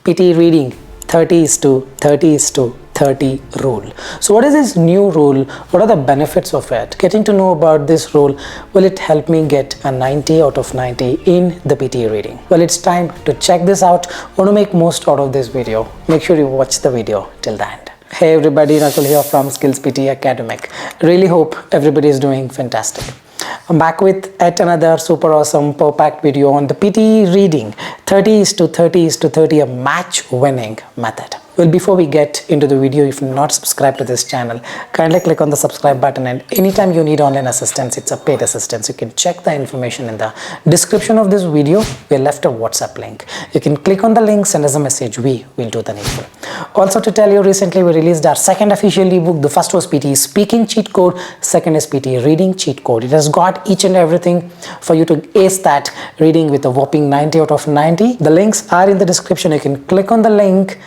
PTE reading 30 is to 30 is to 30 rule. So what is this new rule? What are the benefits of it? Getting to know about this rule, will it help me get a 90 out of 90 in the PTE reading? Well, it's time to check this out. Want to make most out of this video? Make sure you watch the video till the end. Hey everybody, Nakul here from SKILLS PTE ACADEMIC. Really hope everybody is doing fantastic. I'm back with yet another super awesome packed video on the PTE reading 30 is to 30 is to 30, a match winning method. Well, before we get into the video, if you're not subscribed to this channel, kindly click on the subscribe button, and anytime you need online assistance, it's a paid assistance. You can check the information in the description of this video. We left a WhatsApp link. You can click on the link, send us a message. We will do the needful. Also to tell you, recently we released our second official ebook. The first was PTE speaking cheat code. Second is PTE reading cheat code. It has got each and everything for you to ace that reading with a whopping 90 out of 90. The links are in the description. You can click on the link.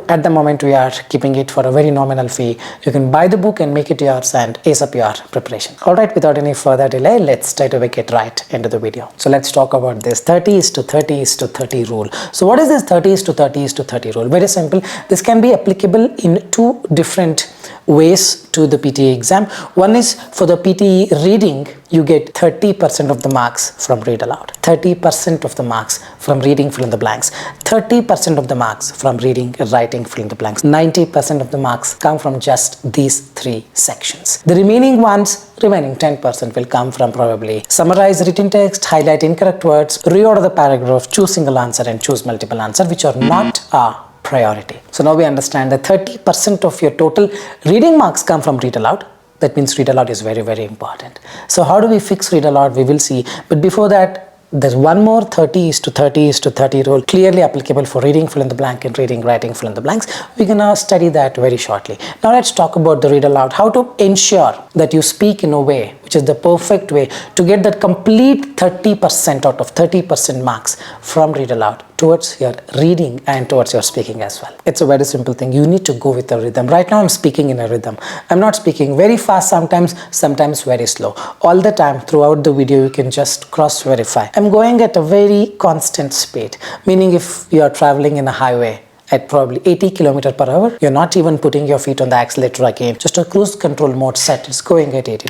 At the moment, we are keeping it for a very nominal fee. You can buy the book and make it yours and ace up your preparation. Alright, without any further delay, let's try to get right into the video. So let's talk about this 30 is to 30 is to 30 rule. So what is this 30 is to 30 is to 30 rule? Very simple. This can be applicable in two different ways to the PTE exam. One is for the PTE reading, you get 30% of the marks from read aloud, 30% of the marks from reading fill in the blanks, 30% of the marks from reading, writing, fill in the blanks, 90% of the marks come from just these three sections. The remaining 10% will come from probably summarize written text, highlight incorrect words, reorder the paragraph, choose single answer and choose multiple answer, which are not a priority. So now we understand that 30% of your total reading marks come from read aloud. That means read aloud is very, very important. So how do we fix read aloud? We will see. But before that, there's one more 30 is to 30 is to 30 rule, clearly applicable for reading fill in the blank and reading, writing, fill in the blanks. We're gonna study that very shortly. Now let's talk about the read aloud. How to ensure that you speak in a way which is the perfect way to get that complete 30% out of 30% marks from read aloud towards your reading and towards your speaking as well. It's a very simple thing. You need to go with a rhythm. Right now I'm speaking in a rhythm. I'm not speaking very fast sometimes very slow. All the time throughout the video you can just cross verify. I'm going at a very constant speed, meaning if you are traveling in a highway at probably 80 km per hour, you're not even putting your feet on the accelerator again. Just a cruise control mode set. It's going at 80.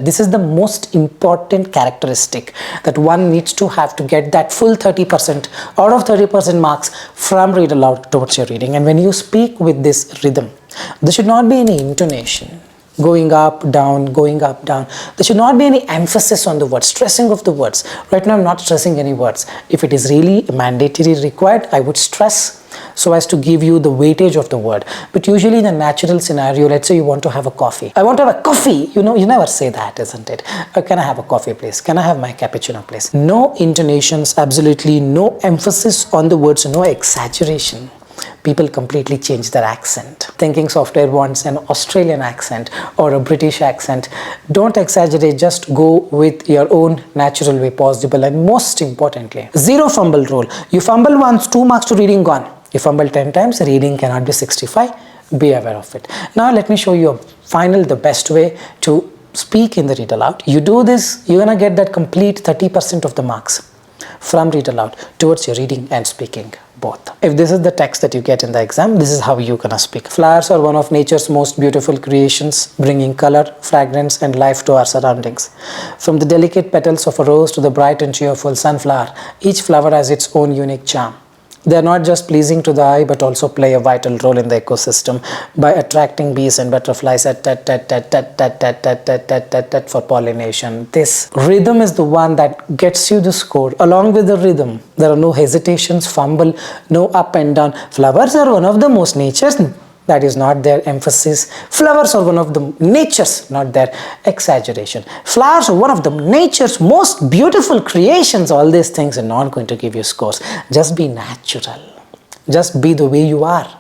This is the most important characteristic that one needs to have to get that full 30% out of 30% marks from read aloud towards your reading. And when you speak with this rhythm, there should not be any intonation. Going up, down, going up, down. There should not be any emphasis on the words, stressing of the words. Right now I'm not stressing any words. If it is really mandatory required, I would stress so as to give you the weightage of the word. But usually in a natural scenario, let's say you want to have a coffee. I want to have a coffee. You know, you never say that, isn't it? Can I have a coffee, please? Can I have my cappuccino, please? No intonations, absolutely no emphasis on the words, no exaggeration. People completely change their accent. Thinking software wants an Australian accent or a British accent. Don't exaggerate, just go with your own natural way possible. And most importantly, zero fumble rule. You fumble once, 2 marks to reading gone. You fumble 10 times, reading cannot be 65. Be aware of it. Now let me show you the best way to speak in the read aloud. You do this, you're gonna get that complete 30% of the marks from read aloud towards your reading and speaking both. If this is the text that you get in the exam, this is how you're gonna speak. Flowers are one of nature's most beautiful creations, bringing color, fragrance and life to our surroundings. From the delicate petals of a rose to the bright and cheerful sunflower, each flower has its own unique charm. They are not just pleasing to the eye but also play a vital role in the ecosystem by attracting bees and butterflies for pollination. This rhythm is the one that gets you the score. Along with the rhythm, there are no hesitations, fumble, no up and down. Flowers are one of the most natures. That is not their emphasis. Flowers are one of the natures, not their exaggeration. Flowers are one of the nature's most beautiful creations. All these things are not going to give you scores. Just be natural. Just be the way you are.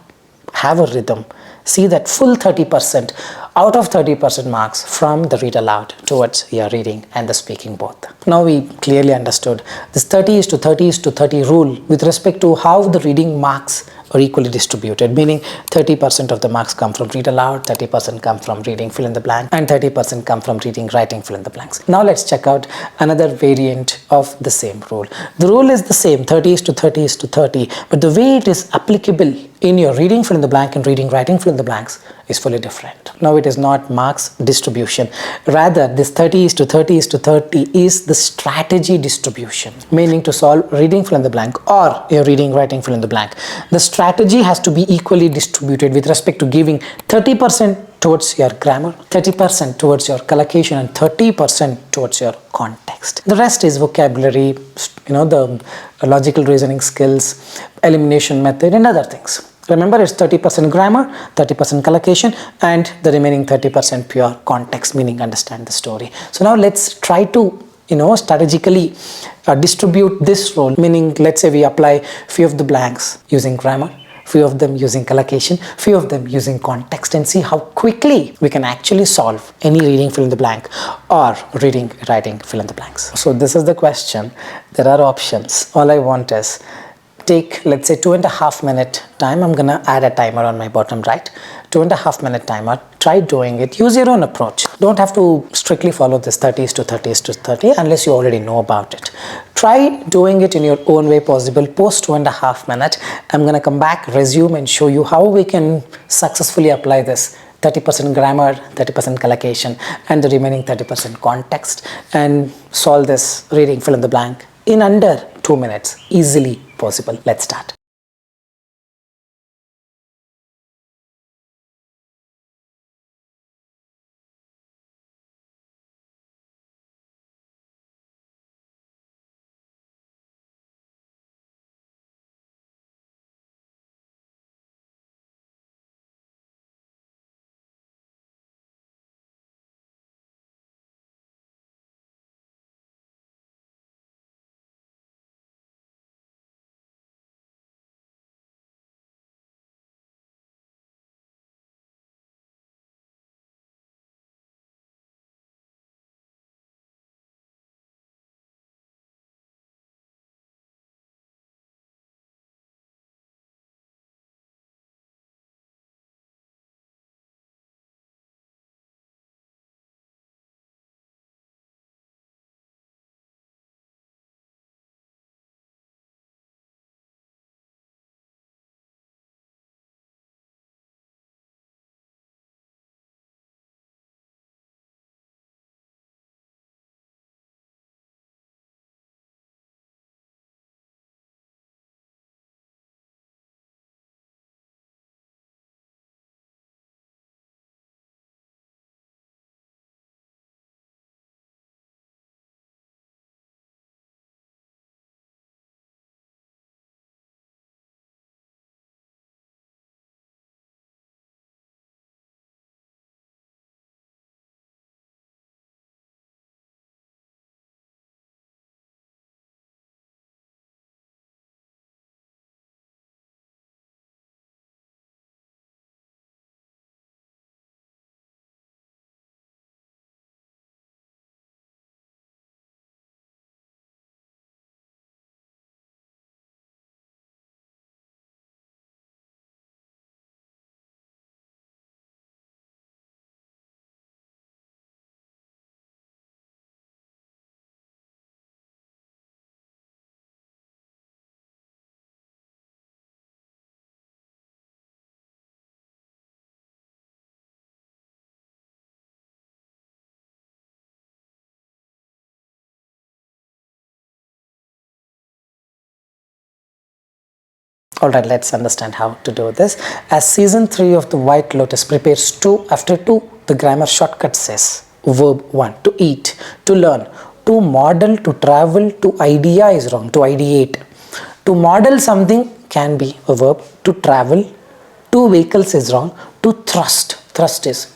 Have a rhythm. See that full 30% out of 30% marks from the read aloud towards your reading and the speaking both. Now we clearly understood this 30 is to 30 is to 30 rule with respect to how the reading marks or equally distributed, meaning 30% of the marks come from read aloud, 30% come from reading fill in the blank, and 30% come from reading writing fill in the blanks. Now let's check out another variant of the same rule. The rule is the same, 30 is to 30 is to 30, but the way it is applicable in your reading fill in the blank and reading writing fill in the blanks is fully different. Now it is not marks distribution, rather this 30 is to 30 is to 30 is the strategy distribution, meaning to solve reading fill in the blank or your reading writing fill in the blank, the strategy has to be equally distributed with respect to giving 30% towards your grammar, 30% towards your collocation, and 30% towards your context. The rest is vocabulary, the logical reasoning skills, elimination method, and other things. Remember, it's 30% grammar, 30% collocation, and the remaining 30% pure context, meaning understand the story. So now let's try to strategically distribute this role, meaning let's say we apply few of the blanks using grammar, few of them using collocation, few of them using context, and see how quickly we can actually solve any reading fill in the blank or reading writing fill in the blanks. So this is the question. There are options. All I want is take, let's say, 2.5 minute time. I'm gonna add a timer on my bottom right. 2.5 minute timer. Try doing it. Use your own approach. Don't have to strictly follow this 30 is to 30 is to 30 unless you already know about it. Try doing it in your own way possible. Post 2.5 minutes. I'm gonna come back, resume, and show you how we can successfully apply this 30% grammar, 30% collocation, and the remaining 30% context, and solve this reading fill in the blank in under 2 minutes. Easily possible. Let's start. Alright, let's understand how to do this. As season 3 of the White Lotus prepares 2 after 2, the grammar shortcut says verb 1, to eat, to learn, to model, to travel, to idea is wrong, to ideate. To model something can be a verb, to travel, to vehicles is wrong, to thrust is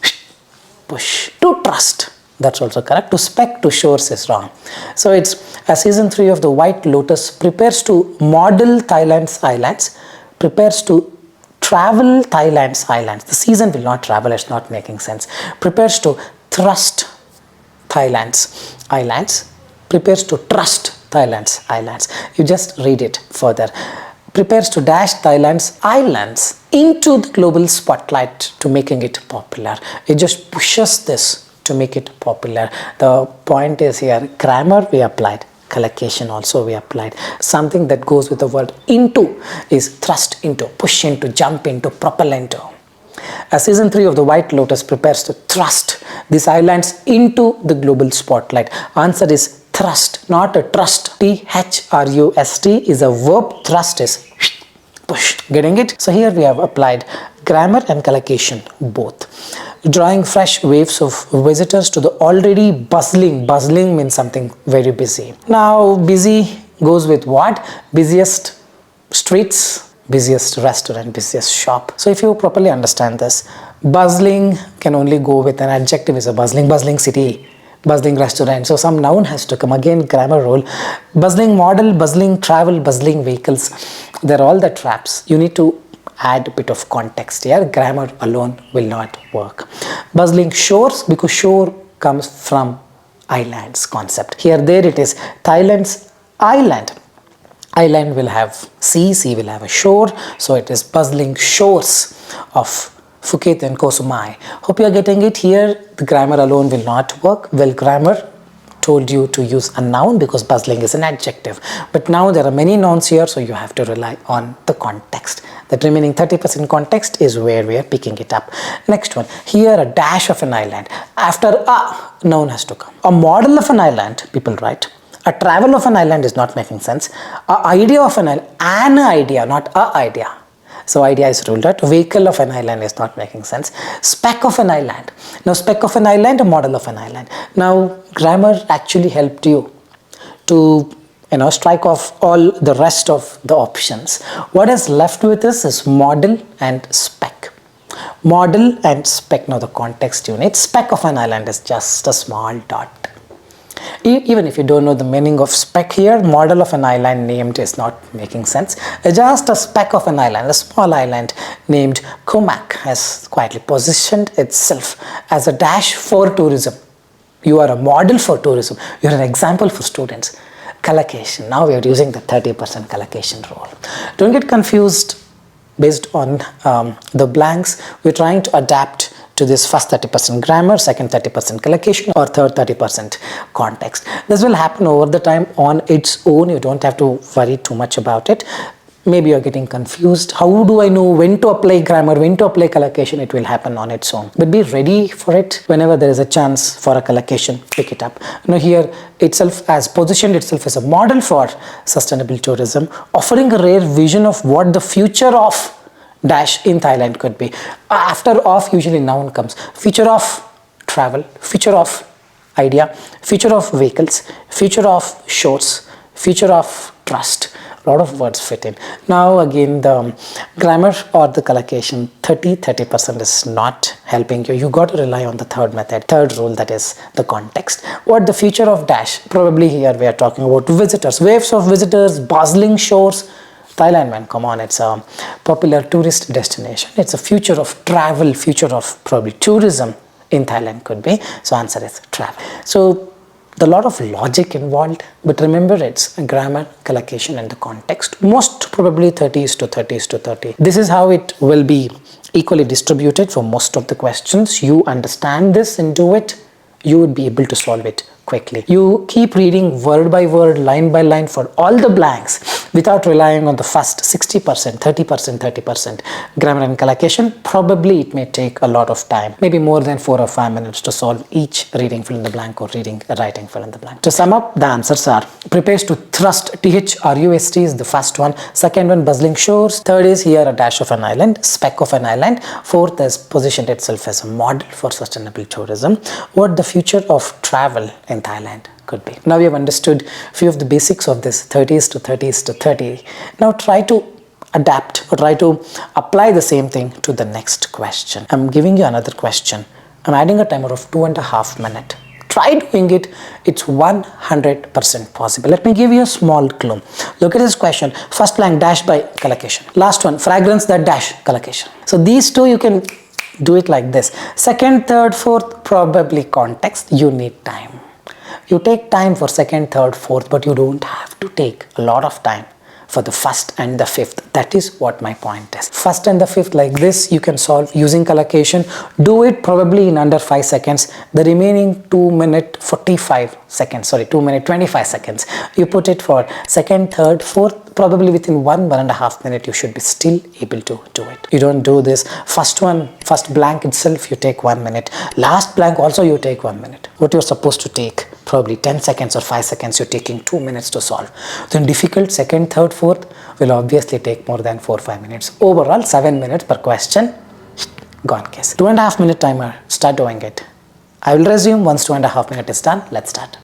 push, to trust, that's also correct, to spec, to shores is wrong. So it's as season 3 of the White Lotus prepares to model Thailand's islands, prepares to travel Thailand's islands. The season will not travel, it's not making sense. Prepares to thrust Thailand's islands, prepares to trust Thailand's islands. You just read it further. prepares to dash Thailand's islands into the global spotlight to making it popular. It just pushes this to make it popular. The point is here, grammar we applied, collocation also we applied. Something that goes with the word into is thrust into, push into, jump into, propel into. As season 3 of the White Lotus prepares to thrust these islands into the global spotlight. Answer is thrust, not a trust. T-H-R-U-S-T is a verb, thrust is push. Getting it? So here we have applied grammar and collocation both. Drawing fresh waves of visitors to the already bustling. Bustling means something very busy. Now busy goes with what? Busiest streets, busiest restaurant, busiest shop. So if you properly understand this, bustling can only go with an adjective, is a bustling city, bustling restaurant. So some noun has to come. Again, grammar role. Bustling model, bustling travel, bustling vehicles. They're all the traps. You need to add a bit of context here. Grammar alone will not work. Bustling shores, because shore comes from islands concept. Here, there it is. Thailand's island. Island will have sea, sea will have a shore. So it is bustling shores of Phuket and Koh Samui. Hope you are getting it. Here the grammar alone will not work. Well, grammar told you to use a noun because bustling is an adjective. But now there are many nouns here, so you have to rely on the context. That remaining 30% context is where we are picking it up. Next one. Here a dash of an island. After a, noun has to come. A model of an island, people write. A travel of an island is not making sense. A idea of an island, an idea, not a idea. So idea is ruled out. Vehicle of an island is not making sense. Speck of an island. Now speck of an island, a model of an island. Now grammar actually helped you to strike off all the rest of the options. What is left with us is model and speck. Model and speck. Now the context you need. Speck of an island is just a small dot. Even if you don't know the meaning of speck here, model of an island named is not making sense. Just a speck of an island, a small island named Comac has quietly positioned itself as a dash for tourism. You are a model for tourism. You are an example for students. Collocation. Now we are using the 30% collocation rule. Don't get confused based on the blanks. We're trying to adapt to this first 30% grammar, second 30% collocation, or third 30% context. This will happen over the time on its own. You don't have to worry too much about it. Maybe you're getting confused. How do I know when to apply grammar, when to apply collocation? It will happen on its own. But be ready for it. Whenever there is a chance for a collocation, pick it up. Now here itself has positioned itself as a model for sustainable tourism, offering a rare vision of what the future of dash in Thailand could be. After of usually noun comes. Future of travel, future of idea, future of vehicles, future of shores, future of trust. A lot of words fit in. Now again the grammar or the collocation 30% is not helping you. You got to rely on the third method, third rule, that is the context. What the future of dash? Probably here we are talking about visitors, waves of visitors, bustling shores. Thailand, man, come on, it's a popular tourist destination. It's a future of travel, future of probably tourism in Thailand could be. So answer is travel. So a lot of logic involved, but remember it's grammar, collocation and the context. Most probably 30:30:30. This is how it will be equally distributed for most of the questions. You understand this and do it, you would be able to solve it quickly. You keep reading word by word, line by line for all the blanks without relying on the first 60%, 30% grammar and collocation. Probably it may take a lot of time, maybe more than 4 or 5 minutes to solve each reading fill in the blank or writing fill in the blank. To sum up, the answers are: prepares to thrust, T-H-R-U-S-T is the first one. Second one, bustling shores. Third is here a dash of an island, speck of an island. Fourth is positioned itself as a model for sustainable tourism. What the future of travel in Thailand could be. Now we have understood few of the basics of this 30:30:30. Now try to adapt or try to apply the same thing to the next question. I'm giving you another question. I'm adding a timer of 2.5 minutes. Try doing it. It's 100% possible. Let me give you a small clue. Look at this question. First blank, dash by collocation. Last one, fragrance that dash collocation. So these two you can do it like this. Second, third, fourth, probably context. You need time. You take time for second, third, fourth, but you don't have to take a lot of time for the first and the fifth. That is what my point is. First and the fifth, like this, you can solve using collocation. Do it probably in under 5 seconds. The remaining 2 minute 45 seconds, sorry, 2 minute 25 seconds, you put it for second, third, fourth. Probably within 1.5 minutes you should be still able to do it. You don't do this first blank itself you take 1 minute, last blank also you take 1 minute. What you're supposed to take probably 10 seconds or 5 seconds, you're taking 2 minutes to solve. Then difficult second, third, fourth will obviously take more than 4-5 minutes. Overall 7 minutes per question, gone case. 2.5 minute timer, start doing it. I will resume once 2.5 minutes is done. Let's start.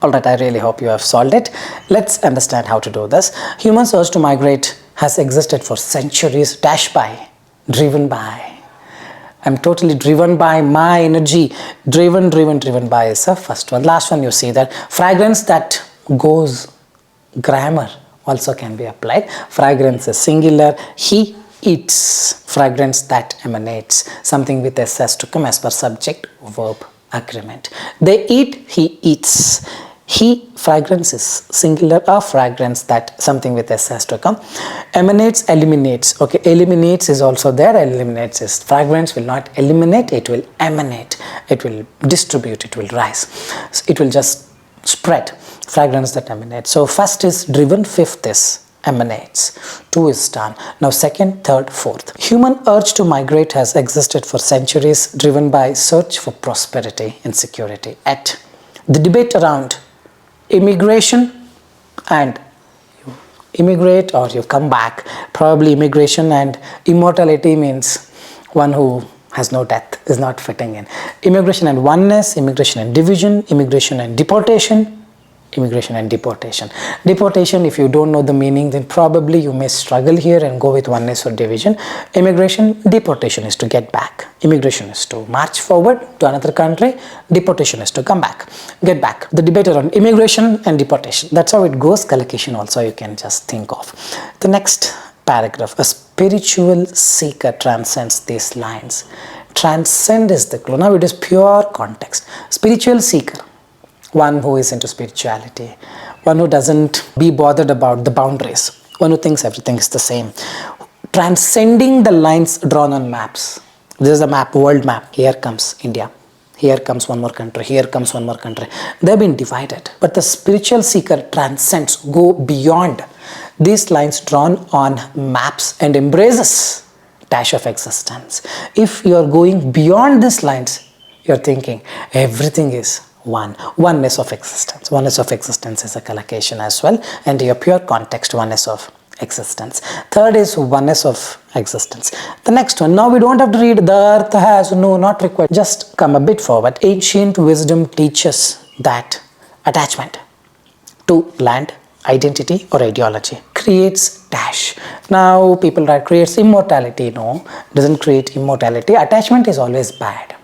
Alright, I really hope you have solved it. Let's understand how to do this. Human urge to migrate has existed for centuries, driven by. I'm totally driven by my energy. Driven by is the first one. Last one you see that. Fragrance that goes, grammar also can be applied. Fragrance is singular. He eats. Fragrance that emanates. Something with S has to come as per subject, verb, agreement. They eat, he eats. He, fragrance is singular, a fragrance that something with S has to come. Emanates, eliminates. Okay, eliminates is also there. Eliminates is fragrance will not eliminate, it will emanate. It will distribute, it will rise. So it will just spread. Fragrance that emanates. So first is driven, fifth is emanates. 2 is done. Now second, third, fourth. Human urge to migrate has existed for centuries, driven by search for prosperity and security. At the debate around immigration and you immigrate or you come back, probably immigration and immortality means one who has no death is not fitting in. Immigration and oneness, immigration and division, immigration and deportation. Immigration and deportation. Deportation, if you don't know the meaning, then probably you may struggle here and go with oneness or division. Immigration, deportation is to get back. Immigration is to march forward to another country. Deportation is to come back, get back. The debate around immigration and deportation. That's how it goes. Collocation also you can just think of. The next paragraph, a spiritual seeker transcends these lines. Transcend is the clue. Now it is pure context. Spiritual seeker. One who is into spirituality, one who doesn't be bothered about the boundaries, one who thinks everything is the same. Transcending the lines drawn on maps. This is a map, world map. Here comes India. Here comes one more country. Here comes one more country. They've been divided. But the spiritual seeker transcends, go beyond these lines drawn on maps and embraces dash of existence. If you are going beyond these lines, you're thinking everything is one. Oneness of existence. Oneness of existence is a collocation as well, and your pure context, oneness of existence. Third is oneness of existence. The next one, now we don't have to read the earth has, no, not required. Just come a bit forward. Ancient wisdom teaches that attachment to land, identity or ideology creates dash. Now people write creates immortality. No, doesn't create immortality. Attachment is always bad.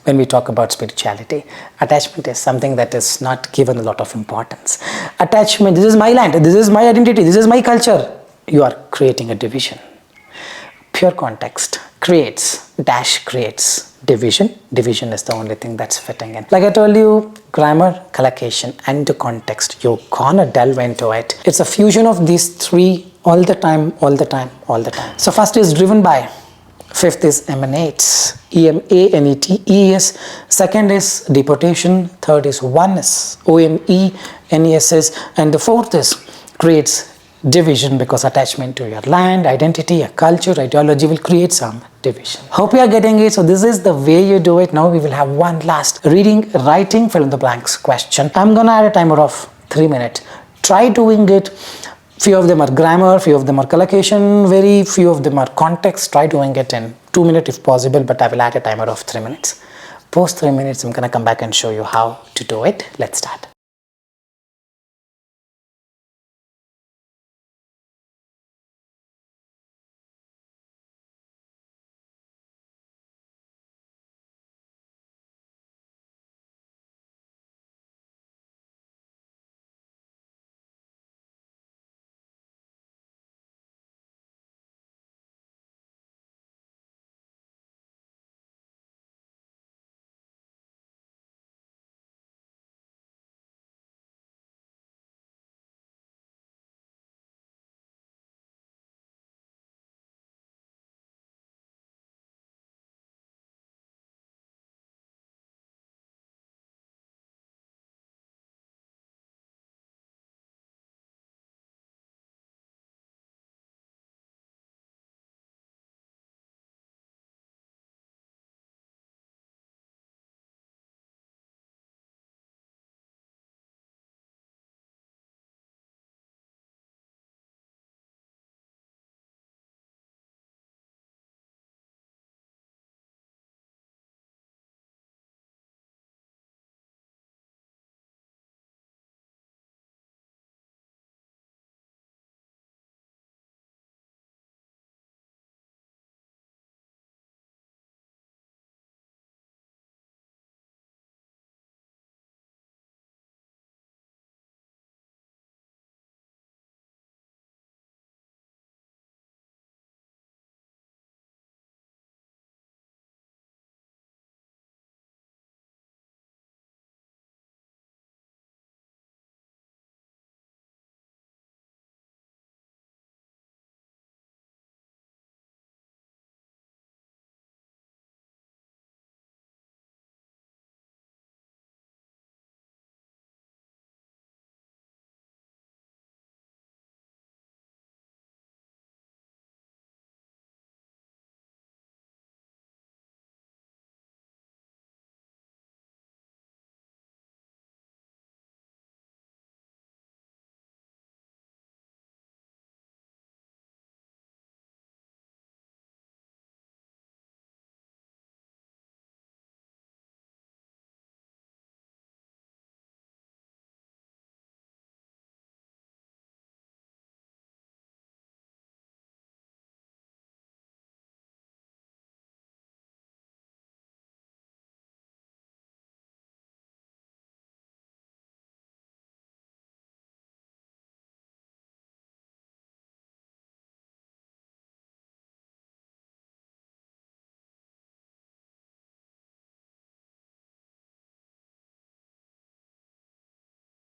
When we talk about spirituality, attachment is something that is not given a lot of importance. Attachment, this is my land, this is my identity, this is my culture. You are creating a division. Pure context creates, dash creates division. Division is the only thing that's fitting in. Like I told you, grammar, collocation and context, you're gonna delve into it. It's a fusion of these three all the time, all the time, all the time. So first is driven by. Fifth is emanates, E-M-A-N-E-T-E-S. Second is deportation. Third is oneness, O-N-E-N-E-S-S. And the fourth is creates division, because attachment to your land, identity, your culture, ideology will create some division. Hope you are getting it. So this is the way you do it. Now we will have one last reading, writing, fill in the blanks question. I'm gonna add a timer of 3 minutes. Try doing it. Few of them are grammar, few of them are collocation, very few of them are context. Try doing it in 2 minutes if possible, but I will add a timer of 3 minutes. Post 3 minutes, I'm gonna come back and show you how to do it. Let's start.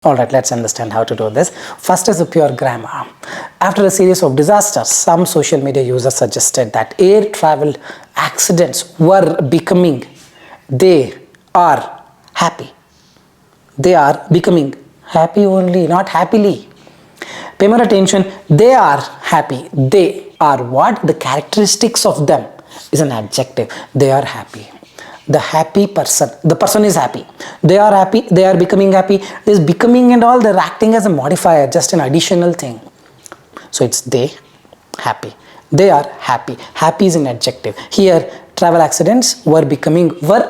Alright, let's understand how to do this. First is a pure grammar. After a series of disasters, some social media users suggested that air travel accidents were becoming, they are happy. They are becoming happy only, not happily. Pay more attention. They are happy. They are what? The characteristics of them is an adjective. They are happy. The happy person. The person is happy. They are happy. They are becoming happy. This becoming and all, they're acting as a modifier, just an additional thing. So it's they, happy. They are happy. Happy is an adjective. Here, travel accidents were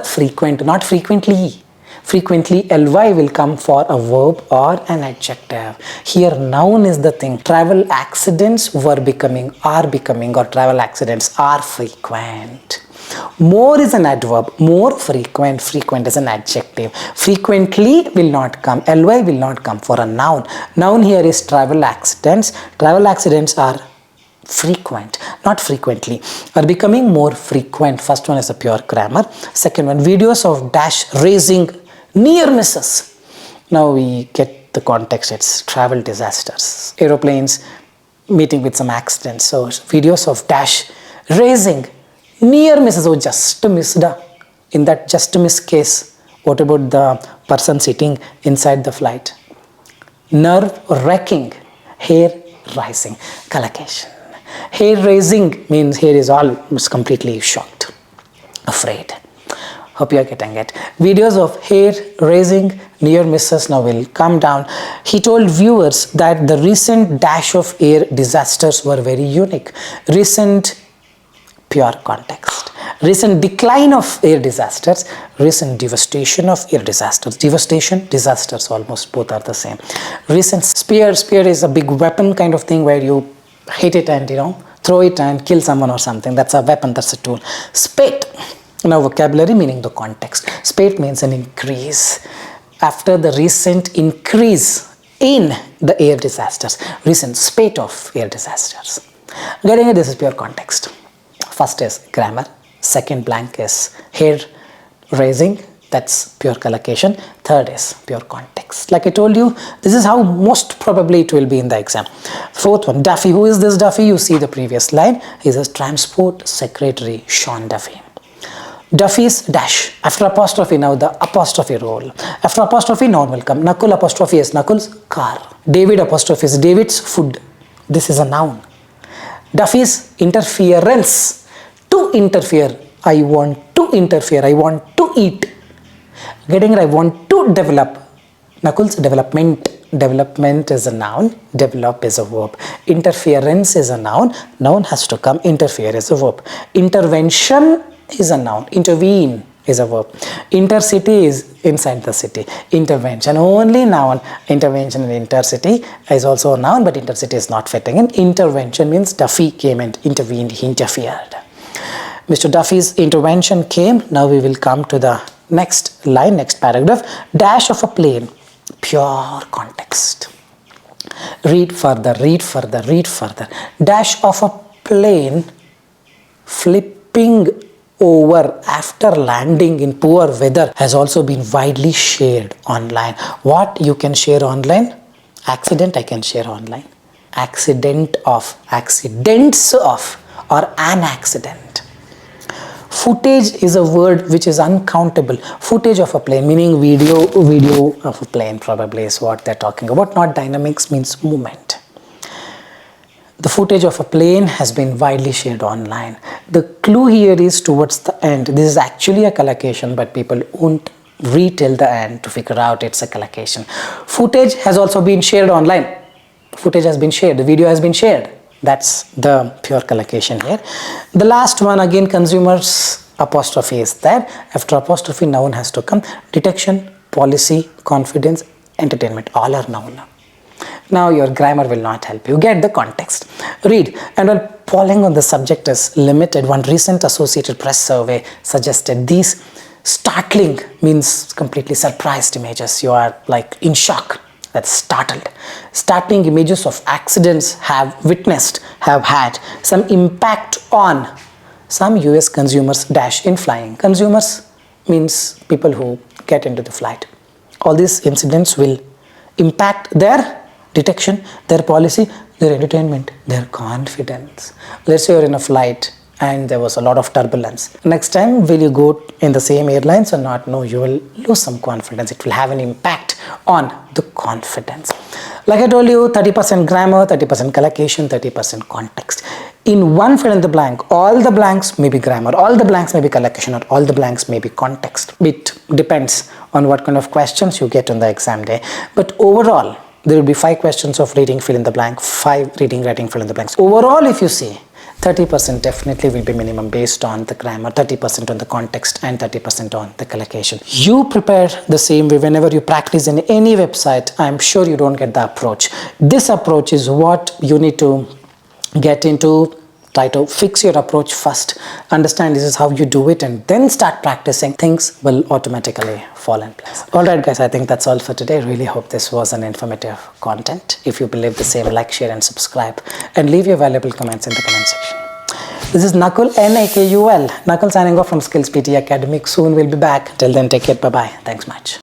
frequent, not frequently. Frequently, ly will come for a verb or an adjective. Here, noun is the thing. Travel accidents were becoming, are becoming, or travel accidents are frequent. More is an adverb. More, frequent. Frequent is an adjective. Frequently will not come. ly will not come for a noun. Noun here is travel accidents. Travel accidents are frequent, not frequently, are becoming more frequent. First one is a pure grammar. Second one, videos of dash raising near misses. Now we get the context. It's travel disasters, aeroplanes meeting with some accidents. So videos of dash raising near misses. Oh, just missed. In that just miss case, what about the person sitting inside the flight? Nerve wrecking, hair rising, collocation. Hair raising means hair is almost completely shocked, afraid. Hope you are getting it. Videos of hair raising near misses now will come down. He told viewers that the recent dash of air disasters were very unique. Recent, pure context. Recent decline of air disasters, recent devastation of air disasters. Devastation, disasters, almost both are the same. Recent spear is a big weapon kind of thing where you hit it and throw it and kill someone or something. That's a weapon, that's a tool. Spate, now vocabulary meaning the context. Spate means an increase. After the recent increase in the air disasters, recent spate of air disasters. Getting it, this is pure context. First is grammar, second blank is hair raising, that's pure collocation. Third is pure context. Like I told you, this is how most probably it will be in the exam. Fourth one, Duffy. Who is this Duffy? You see the previous line. He is a transport secretary, Sean Duffy. Duffy's dash. After apostrophe, now the apostrophe role. After apostrophe, noun will come. Nakul apostrophe is Nakul's car. David apostrophe is David's food. This is a noun. Duffy's interference. To interfere. I want to interfere. I want to eat. Getting it, I want to develop. Nakul's development. Development is a noun. Develop is a verb. Interference is a noun. Noun has to come. Interfere is a verb. Intervention is a noun. Intervene is a verb. Intercity is inside the city. Intervention, only noun. Intervention in intercity is also a noun, but intercity is not fitting in. Intervention means Duffy came and intervened, he interfered. Mr. Duffy's intervention came. Now we will come to the next line, next paragraph. Dash of a plane, pure context. Read further, read further, read further. Dash of a plane flipping over after landing in poor weather has also been widely shared online. What you can share online? Accident I can share online. Accident of, accidents of, or an accident. Footage is a word which is uncountable. Footage of a plane, meaning video of a plane probably is what they're talking about. Not dynamics, means movement. The footage of a plane has been widely shared online. The clue here is towards the end. This is actually a collocation, but people won't read till the end to figure out it's a collocation. Footage has also been shared online. Footage has been shared. The video has been shared. That's the pure collocation here. The last one, again, consumers apostrophe is there. After apostrophe, noun has to come. Detection, policy, confidence, entertainment, all are noun. Now your grammar will not help you. Get the context. Read. And while polling on the subject is limited, one recent Associated Press survey suggested these startling, means completely surprised images. You are like in shock. That's startled. Startling images of accidents have witnessed, have had some impact on some US consumers dash in flying. Consumers means people who get into the flight. All these incidents will impact their detection, their policy, their entertainment, their confidence. Let's say you're in a flight and there was a lot of turbulence. Next time, will you go in the same airlines or not? No, you will lose some confidence. It will have an impact on the confidence. Like I told you, 30% grammar, 30% collocation, 30% context. In one fill in the blank, all the blanks may be grammar, all the blanks may be collocation, or all the blanks may be context. It depends on what kind of questions you get on the exam day. But overall, there will be 5 questions of reading, fill in the blank, 5 reading, writing, fill in the blanks. Overall, if you see, 30% definitely will be minimum based on the grammar, 30% on the context, and 30% on the collocation. You prepare the same way whenever you practice in any website. I'm sure you don't get the approach. This approach is what you need to get into. Try to fix your approach first, understand this is how you do it, and then start practicing. Things will automatically fall in place. Alright guys, I think that's all for today. Really hope this was an informative content. If you believe the same, like, share and subscribe, and leave your valuable comments in the comment section. This is Nakul, Nakul. Nakul signing off from SKILLS PTE Academic. Soon we'll be back. Till then, take care. Bye-bye. Thanks much.